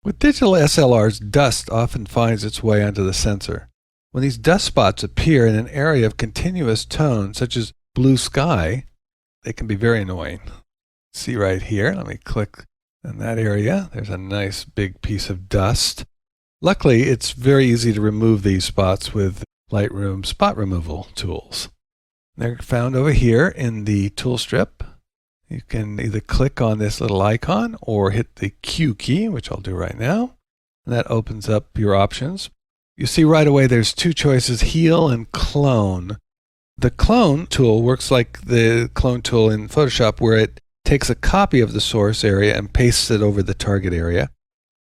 With digital SLRs, dust often finds its way onto the sensor. When these dust spots appear in an area of continuous tone, such as blue sky, they can be very annoying. See right here, let me click in that area. There's a nice big piece of dust. Luckily, it's very easy to remove these spots with Lightroom spot removal tools. They're found over here in the tool strip. You can either click on this little icon or hit the Q key, which I'll do right now. And that opens up your options. You see right away there's two choices, heal and clone. The clone tool works like the clone tool in Photoshop, where it takes a copy of the source area and pastes it over the target area.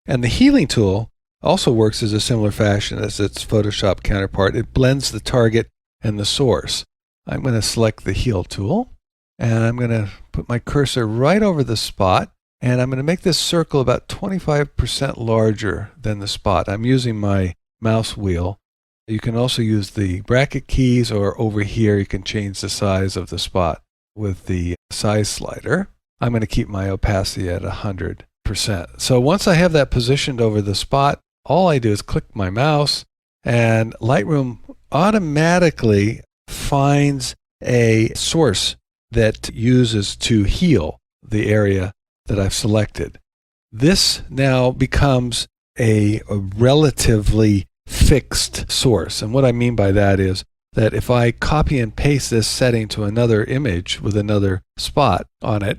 And the healing tool also works as a similar fashion as its Photoshop counterpart. It blends the target and the source. I'm going to select the heal tool, and I'm going to put my cursor right over the spot, and I'm going to make this circle about 25% larger than the spot. I'm using my mouse wheel. You can also use the bracket keys, or over here you can change the size of the spot with the size slider. I'm going to keep my opacity at 100%. So once I have that positioned over the spot, all I do is click my mouse, and Lightroom automatically finds a source that uses to heal the area that I've selected. This now becomes a relatively fixed source. And what I mean by that is that if I copy and paste this setting to another image with another spot on it,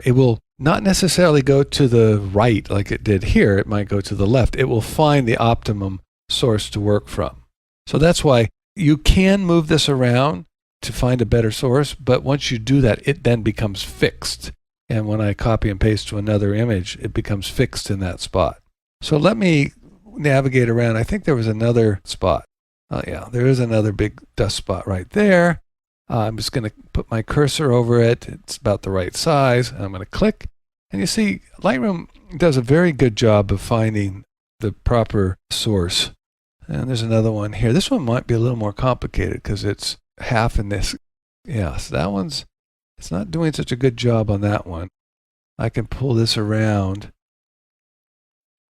it will not necessarily go to the right like it did here. It might go to the left. It will find the optimum source to work from. So that's why you can move this around to find a better source, but once you do that, it then becomes fixed. And when I copy and paste to another image, it becomes fixed in that spot. So let me navigate around. I think there was another spot. Oh yeah, there is another big dust spot right there. I'm just going to put my cursor over it. It's about the right size. I'm going to click. And you see, Lightroom does a very good job of finding the proper source. And there's another one here. This one might be a little more complicated because it's half in this. Yeah, so that one's, it's not doing such a good job on that one. I can pull this around,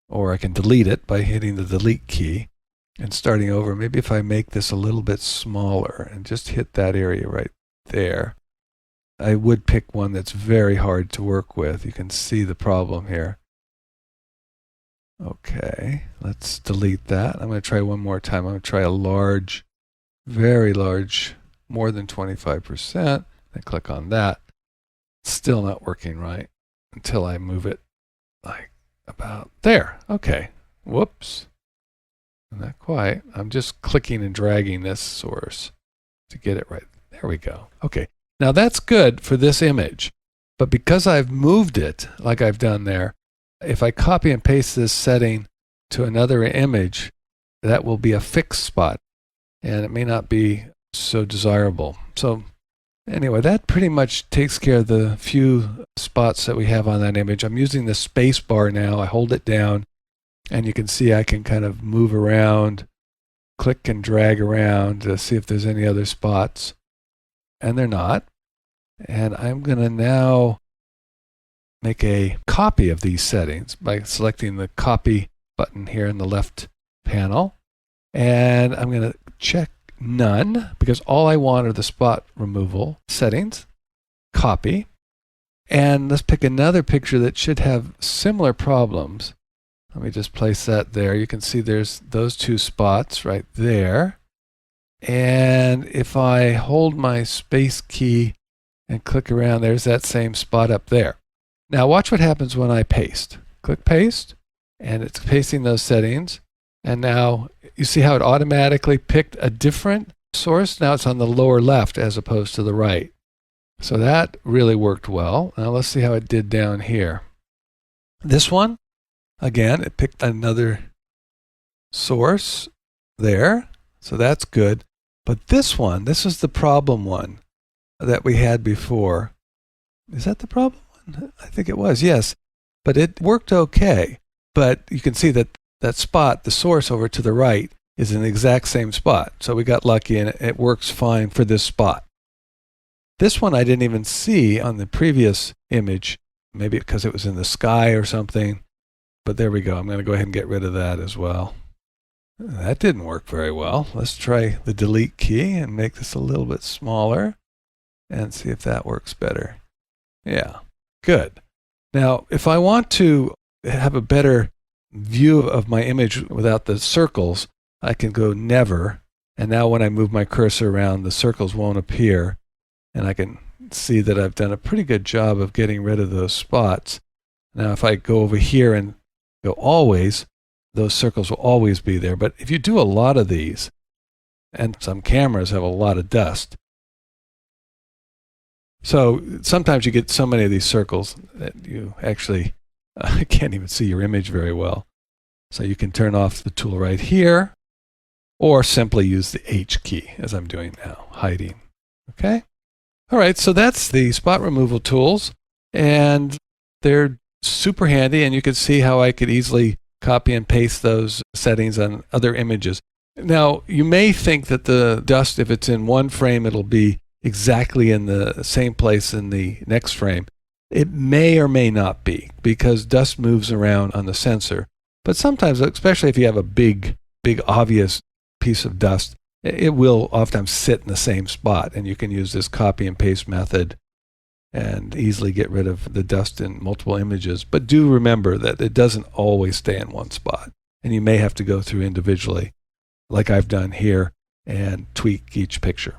or I can delete it by hitting the delete key and starting over. Maybe if I make this a little bit smaller and just hit that area right there, I would pick one that's very hard to work with. You can see the problem here. Okay, let's delete that. I'm going to try one more time. I'm going to try a large, very large, more than 25%. And click on that. Still not working right until I move it like about there. Okay, whoops. Not quite. I'm just clicking and dragging this source to get it right. There we go. Okay, now that's good for this image. But because I've moved it like I've done there, if I copy and paste this setting to another image, that will be a fixed spot, and it may not be so desirable. So anyway, that pretty much takes care of the few spots that we have on that image. I'm using the space bar now. I hold it down, and you can see I can kind of move around, click and drag around to see if there's any other spots, and they're not. And I'm going to now make a copy of these settings by selecting the copy button here in the left panel. And I'm going to check none because all I want are the spot removal settings. Copy. And let's pick another picture that should have similar problems. Let me just place that there. You can see there's those two spots right there. And if I hold my space key and click around, there's that same spot up there. Now watch what happens when I paste. Click paste, and it's pasting those settings. And now you see how it automatically picked a different source. Now it's on the lower left as opposed to the right. So that really worked well. Now let's see how it did down here. This one, again, it picked another source there. So that's good. But this one, this is the problem one that we had before. Is that the problem one? I think it was, yes. But it worked okay. But you can see that that spot, the source over to the right, is in the exact same spot. So we got lucky and it works fine for this spot. This one I didn't even see on the previous image, maybe because it was in the sky or something. But there we go. I'm going to go ahead and get rid of that as well. That didn't work very well. Let's try the delete key and make this a little bit smaller and see if that works better. Yeah, good. Now, if I want to have a better view of my image without the circles, I can go never. And now when I move my cursor around, the circles won't appear. And I can see that I've done a pretty good job of getting rid of those spots. Now, if I go over here and go always, those circles will always be there. But if you do a lot of these, and some cameras have a lot of dust, so sometimes you get so many of these circles that you actually can't even see your image very well. So you can turn off the tool right here, or simply use the H key, as I'm doing now, hiding. Okay? All right, so that's the spot removal tools, and they're super handy, and you can see how I could easily copy and paste those settings on other images. Now, you may think that the dust, if it's in one frame, it'll be exactly in the same place in the next frame. It may or may not be, because dust moves around on the sensor. But sometimes, especially if you have a big obvious piece of dust, it will oftentimes sit in the same spot, and you can use this copy and paste method and easily get rid of the dust in multiple images. But do remember that it doesn't always stay in one spot, and you may have to go through individually, like I've done here, and tweak each picture.